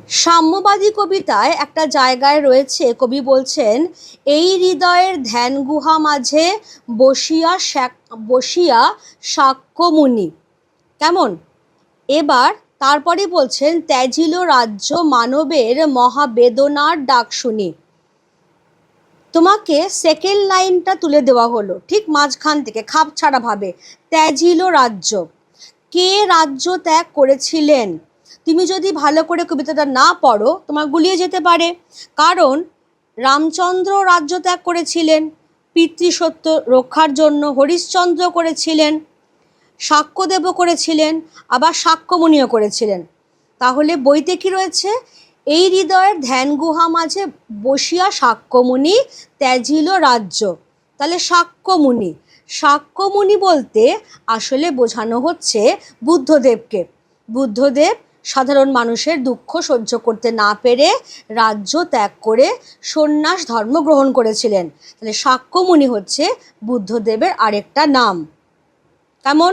সাম্যবাদী কবিতায় একটা জায়গায় রয়েছে, কবি বলছেন, এই হৃদয়ের ধ্যান গুহা মাঝে বসিয়া শাক্যমুনি। কেমন? এবার তারপরে বলছেন, ত্যাজিল রাজ্য মানবের মহাবেদনার ডাক শুনি। তোমাকে সেকেন্ড লাইনটা তুলে দেওয়া হলো ঠিক মাঝখান থেকে খাপ ছাড়া ভাবে। ত্যাজিল রাজ্য, কে রাজ্য ত্যাগ করেছিলেন? তুমি যদি ভালো করে কবিতাটা না পড়ো তোমার গুলিয়ে যেতে পারে, কারণ রামচন্দ্র রাজ্য ত্যাগ করেছিলেন, পিতৃসত্য রক্ষার জন্য হরিশ্চন্দ্র করেছিলেন, শাক্যদেবও করেছিলেন, আবার শাক্যমুনিও করেছিলেন। তাহলে বইতে কি রয়েছে? এই হৃদয়ের ধ্যান গুহা মাঝে বসিয়া শাক্যমুনি ত্যাজিল রাজ্য। তাহলে শাক্যমুনি, শাক্যমুনি বলতে আসলে বোঝানো হচ্ছে বুদ্ধদেবকে। বুদ্ধদেব সাধারণ মানুষের দুঃখ সহ্য করতে না পেরে রাজ্য ত্যাগ করে সন্ন্যাস ধর্ম গ্রহণ করেছিলেন। তাহলে শাক্যমুনি হচ্ছে বুদ্ধদেবের আরেকটা নাম। কেমন?